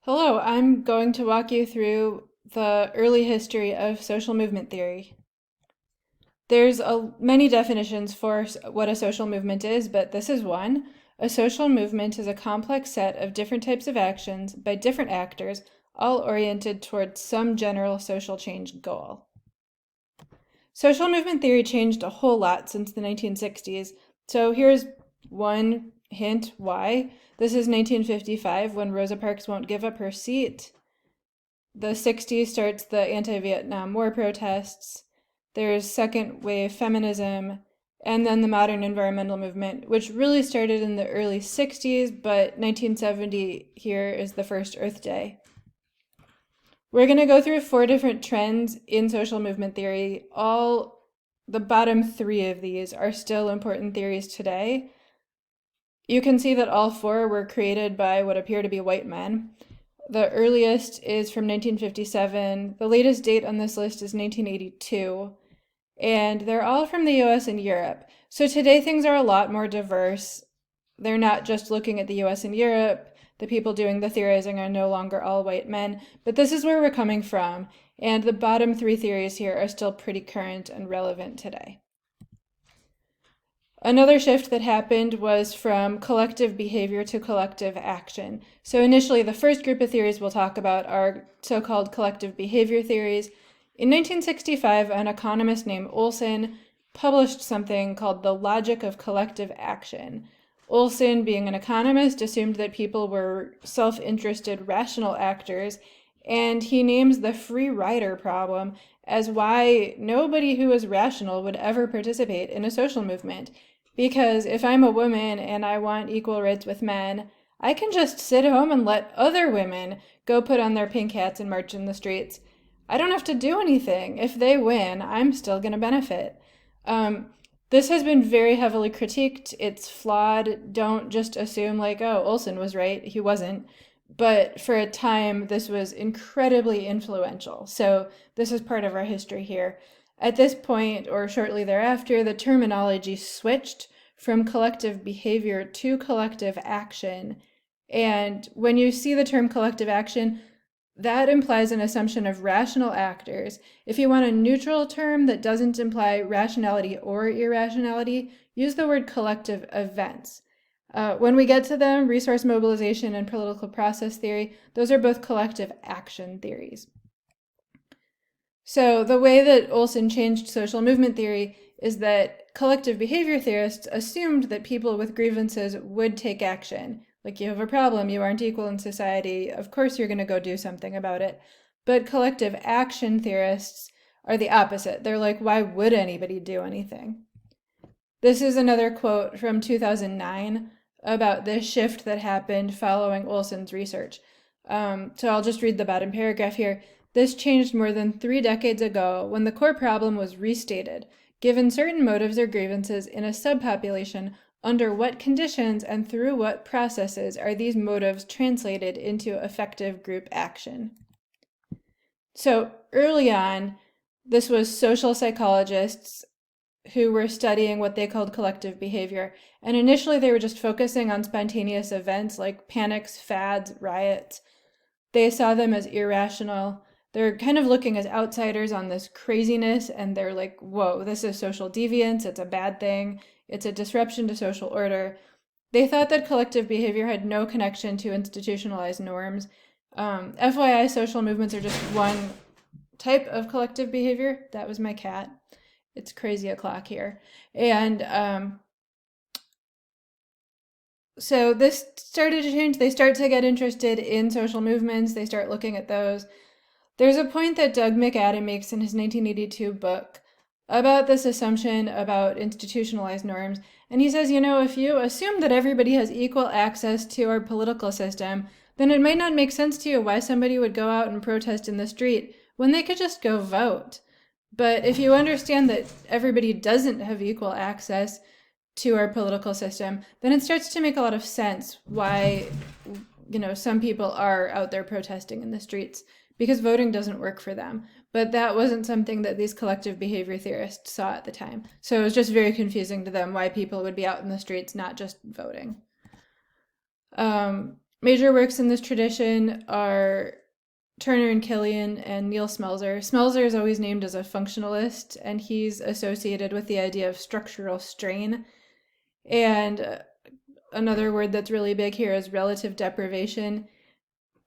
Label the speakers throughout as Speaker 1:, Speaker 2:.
Speaker 1: Hello, I'm going to walk you through the early history of social movement theory. There's many definitions for what a social movement is, but this is one. A social movement is a complex set of different types of actions by different actors, all oriented towards some general social change goal. Social movement theory changed a whole lot since the 1960s, so here's one hint why. This is 1955 when Rosa Parks won't give up her seat. The 60s starts the anti-Vietnam War protests. There's second wave feminism, and then the modern environmental movement, which really started in the early 60s, but 1970 here is the first Earth Day. We're going to go through 4 different trends in social movement theory. The bottom 3 of these are still important theories today. You can see that all 4 were created by what appear to be white men. The earliest is from 1957. The latest date on this list is 1982. And they're all from the US and Europe. So today things are a lot more diverse. They're not just looking at the US and Europe. The people doing the theorizing are no longer all white men. But this is where we're coming from. And the bottom 3 theories here are still pretty current and relevant today. Another shift that happened was from collective behavior to collective action. So initially, the first group of theories we'll talk about are so-called collective behavior theories. In 1965, an economist named Olson published something called The Logic of Collective Action. Olson, being an economist, assumed that people were self-interested, rational actors, and he names the free rider problem as why nobody who is rational would ever participate in a social movement. Because if I'm a woman and I want equal rights with men, I can just sit home and let other women go put on their pink hats and march in the streets. I don't have to do anything. If they win, I'm still going to benefit. This has been very heavily critiqued. It's flawed. Don't just assume like, oh, Olson was right. He wasn't. But for a time, this was incredibly influential. So this is part of our history here. At this point, or shortly thereafter, the terminology switched from collective behavior to collective action. And when you see the term collective action, that implies an assumption of rational actors. If you want a neutral term that doesn't imply rationality or irrationality, use the word collective events. When we get to them, resource mobilization and political process theory, those are both collective action theories. So the way that Olson changed social movement theory is that collective behavior theorists assumed that people with grievances would take action. Like, you have a problem, you aren't equal in society, of course you're going to go do something about it. But collective action theorists are the opposite. They're like, why would anybody do anything? This is another quote from 2009 about this shift that happened following Olson's research. So I'll just read the bottom paragraph here. This changed more than 3 decades ago when the core problem was restated. Given certain motives or grievances in a subpopulation, under what conditions and through what processes are these motives translated into effective group action? So early on, this was social psychologists who were studying what they called collective behavior. And initially they were just focusing on spontaneous events like panics, fads, riots. They saw them as irrational. They're kind of looking as outsiders on this craziness, and they're like, whoa, this is social deviance, it's a bad thing, it's a disruption to social order. They thought that collective behavior had no connection to institutionalized norms. FYI, social movements are just one type of collective behavior. That was my cat. It's crazy o'clock here. And so this started to change. They start to get interested in social movements. They start looking at those. There's a point that Doug McAdam makes in his 1982 book about this assumption about institutionalized norms. And he says, if you assume that everybody has equal access to our political system, then it might not make sense to you why somebody would go out and protest in the street when they could just go vote. But if you understand that everybody doesn't have equal access to our political system, then it starts to make a lot of sense why, some people are out there protesting in the streets, because voting doesn't work for them. But that wasn't something that these collective behavior theorists saw at the time. So it was just very confusing to them why people would be out in the streets, not just voting. Major works in this tradition are Turner and Killian and Neil Smelser. Smelser is always named as a functionalist, and he's associated with the idea of structural strain. And another word that's really big here is relative deprivation.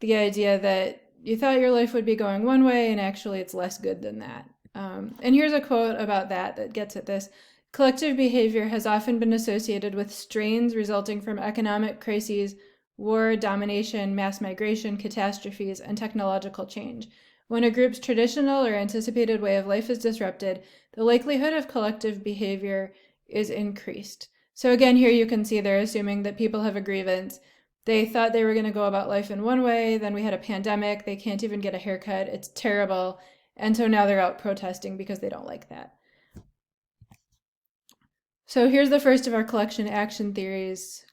Speaker 1: The idea that you thought your life would be going one way, and actually it's less good than that. And here's a quote about that gets at this. Collective behavior has often been associated with strains resulting from economic crises, war, domination, mass migration, catastrophes, and technological change. When a group's traditional or anticipated way of life is disrupted, the likelihood of collective behavior is increased. So again, here you can see they're assuming that people have a grievance. They thought they were going to go about life in one way, then we had a pandemic, they can't even get a haircut, it's terrible, and so now they're out protesting because they don't like that. So here's the first of our collective action theories.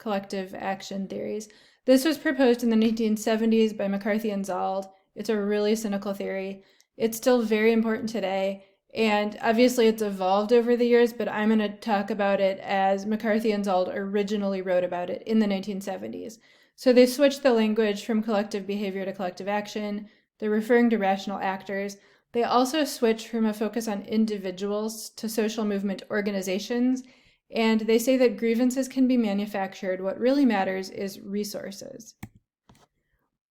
Speaker 1: This was proposed in the 1970s by McCarthy and Zald. It's a really cynical theory. It's still very important today, and obviously it's evolved over the years, but I'm going to talk about it as McCarthy and Zald originally wrote about it in the 1970s. So they switched the language from collective behavior to collective action. They're referring to rational actors. They also switched from a focus on individuals to social movement organizations, and they say that grievances can be manufactured. What really matters is resources.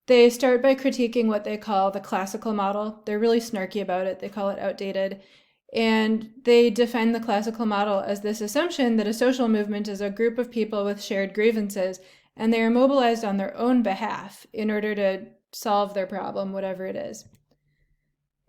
Speaker 1: They start by critiquing what they call the classical model. They're really snarky about it. They call it outdated. And they define the classical model as this assumption that a social movement is a group of people with shared grievances, and they are mobilized on their own behalf in order to solve their problem, whatever it is.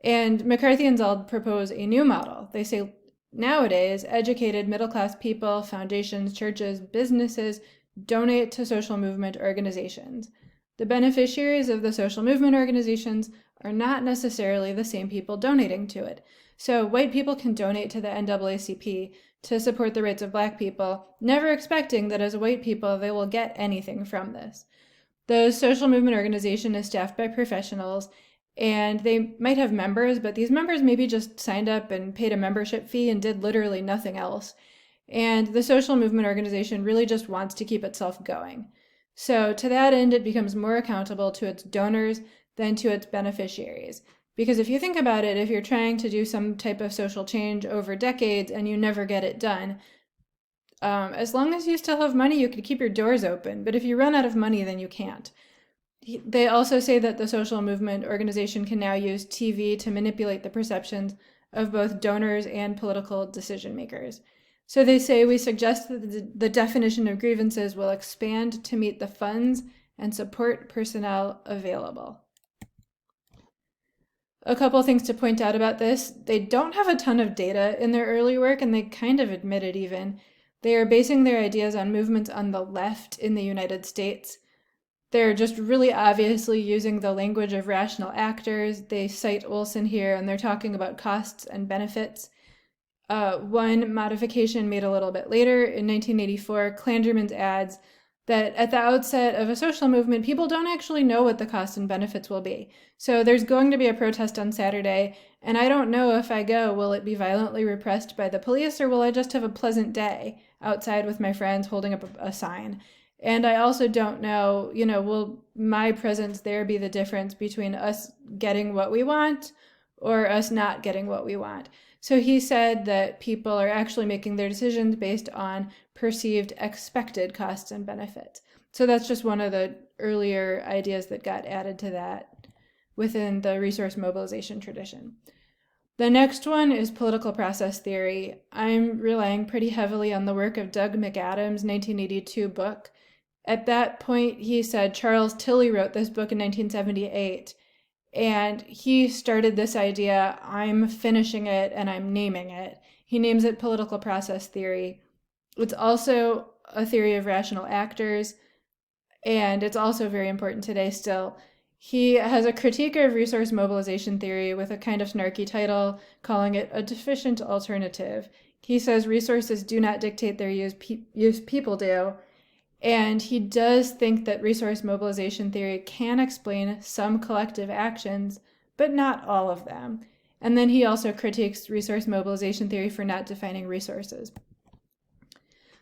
Speaker 1: And McCarthy and Zald propose a new model. They say, nowadays, educated middle-class people, foundations, churches, businesses donate to social movement organizations. The beneficiaries of the social movement organizations are not necessarily the same people donating to it. So white people can donate to the NAACP to support the rights of Black people, never expecting that as white people they will get anything from this. The social movement organization is staffed by professionals, and they might have members, but these members maybe just signed up and paid a membership fee and did literally nothing else. And the social movement organization really just wants to keep itself going. So to that end, it becomes more accountable to its donors than to its beneficiaries. Because if you think about it, if you're trying to do some type of social change over decades and you never get it done, as long as you still have money, you could keep your doors open. But if you run out of money, then you can't. They also say that the social movement organization can now use TV to manipulate the perceptions of both donors and political decision makers. So they say, we suggest that the definition of grievances will expand to meet the funds and support personnel available. A couple things to point out about this. They don't have a ton of data in their early work, and they kind of admit it even. They are basing their ideas on movements on the left in the United States. They're just really obviously using the language of rational actors. They cite Olson here, and they're talking about costs and benefits. One modification made a little bit later, in 1984, Clanderman's adds that at the outset of a social movement, people don't actually know what the costs and benefits will be. So there's going to be a protest on Saturday, and I don't know if I go, will it be violently repressed by the police, or will I just have a pleasant day outside with my friends holding up a sign? And I also don't know, will my presence there be the difference between us getting what we want or us not getting what we want? So he said that people are actually making their decisions based on perceived expected costs and benefits. So that's just one of the earlier ideas that got added to that within the resource mobilization tradition. The next one is political process theory. I'm relying pretty heavily on the work of Doug McAdams' 1982 book. At that point, he said Charles Tilly wrote this book in 1978. And he started this idea, I'm finishing it and I'm naming it. He names it political process theory. It's also a theory of rational actors, and it's also very important today still. He has a critique of resource mobilization theory with a kind of snarky title, calling it a deficient alternative. He says resources do not dictate their use, people do. And he does think that resource mobilization theory can explain some collective actions, but not all of them. And then he also critiques resource mobilization theory for not defining resources.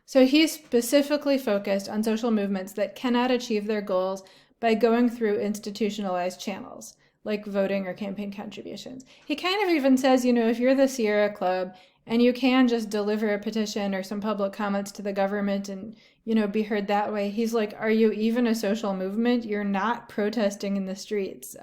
Speaker 1: So he's specifically focused on social movements that cannot achieve their goals by going through institutionalized channels, like voting or campaign contributions. He kind of even says, if you're the Sierra Club and you can just deliver a petition or some public comments to the government and, be heard that way, he's like, are you even a social movement? You're not protesting in the streets.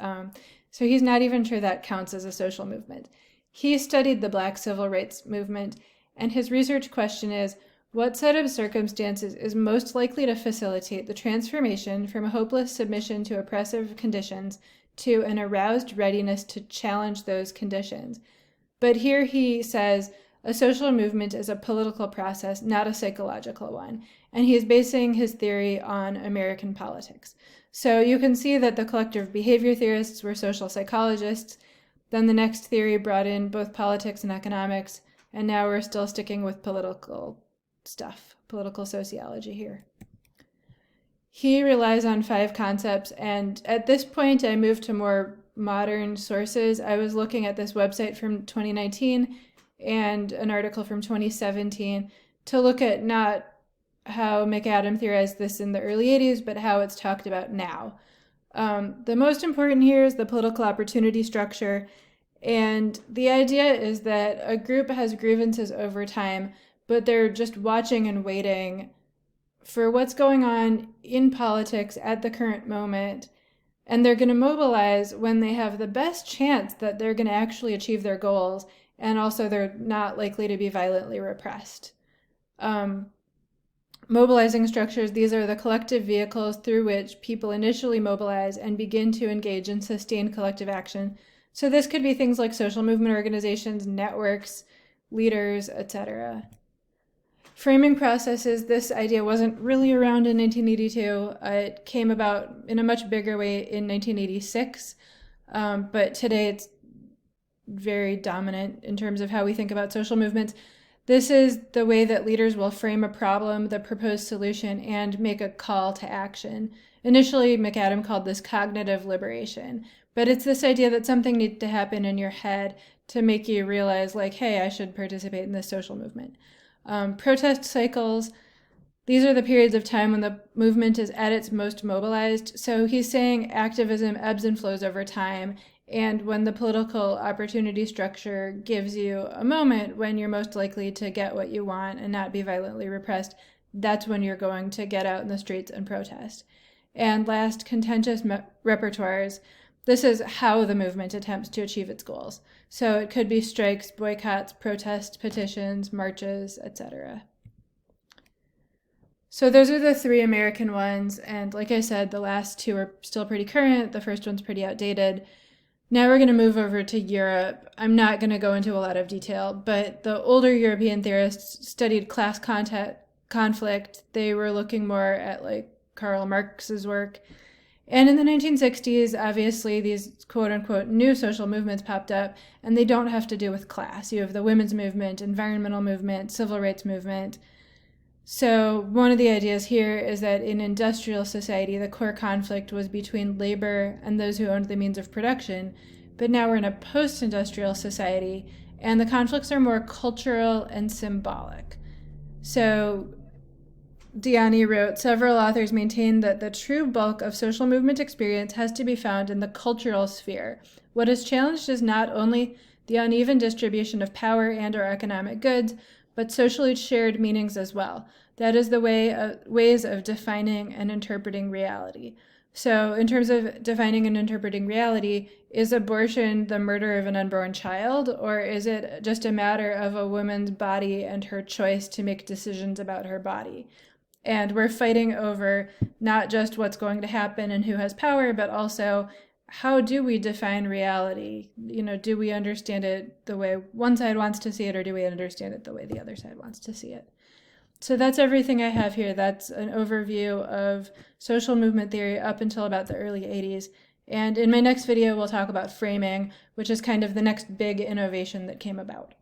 Speaker 1: So he's not even sure that counts as a social movement. He studied the Black civil rights movement, and his research question is, what set of circumstances is most likely to facilitate the transformation from a hopeless submission to oppressive conditions to an aroused readiness to challenge those conditions? But here he says a social movement is a political process, not a psychological one. And he is basing his theory on American politics. So you can see that the collective behavior theorists were social psychologists. Then the next theory brought in both politics and economics. And now we're still sticking with political stuff, political sociology here. He relies on 5 concepts, and at this point I moved to more modern sources. I was looking at this website from 2019 and an article from 2017 to look at not how McAdam theorized this in the early 80s, but how it's talked about now. The most important here is the political opportunity structure, and the idea is that a group has grievances over time, but they're just watching and waiting for what's going on in politics at the current moment, and they're going to mobilize when they have the best chance that they're going to actually achieve their goals, and also they're not likely to be violently repressed. Mobilizing structures, these are the collective vehicles through which people initially mobilize and begin to engage in sustained collective action. So this could be things like social movement organizations, networks, leaders, etc. Framing processes, this idea wasn't really around in 1982. It came about in a much bigger way in 1986, but today it's very dominant in terms of how we think about social movements. This is the way that leaders will frame a problem, the proposed solution, and make a call to action. Initially, McAdam called this cognitive liberation, but it's this idea that something needs to happen in your head to make you realize, like, hey, I should participate in this social movement. Protest cycles, these are the periods of time when the movement is at its most mobilized. So he's saying activism ebbs and flows over time, and when the political opportunity structure gives you a moment when you're most likely to get what you want and not be violently repressed, that's when you're going to get out in the streets and protest. And last, contentious repertoires. This is how the movement attempts to achieve its goals. So it could be strikes, boycotts, protests, petitions, marches, etc. So those are the 3 American ones, and like I said, the last 2 are still pretty current. The first one's pretty outdated. Now we're going to move over to Europe. I'm not going to go into a lot of detail, but the older European theorists studied class conflict. They were looking more at like Karl Marx's work. And in the 1960s, obviously, these quote-unquote new social movements popped up, and they don't have to do with class. You have the women's movement, environmental movement, civil rights movement. So one of the ideas here is that in industrial society, the core conflict was between labor and those who owned the means of production. But now we're in a post-industrial society, and the conflicts are more cultural and symbolic. So Diani wrote, several authors maintain that the true bulk of social movement experience has to be found in the cultural sphere. What is challenged is not only the uneven distribution of power and or economic goods, but socially shared meanings as well. That is the ways of defining and interpreting reality. So in terms of defining and interpreting reality, is abortion the murder of an unborn child, or is it just a matter of a woman's body and her choice to make decisions about her body? And we're fighting over not just what's going to happen and who has power, but also how do we define reality? Do we understand it the way one side wants to see it, or do we understand it the way the other side wants to see it? So that's everything I have here. That's an overview of social movement theory up until about the early 80s. And in my next video, we'll talk about framing, which is kind of the next big innovation that came about.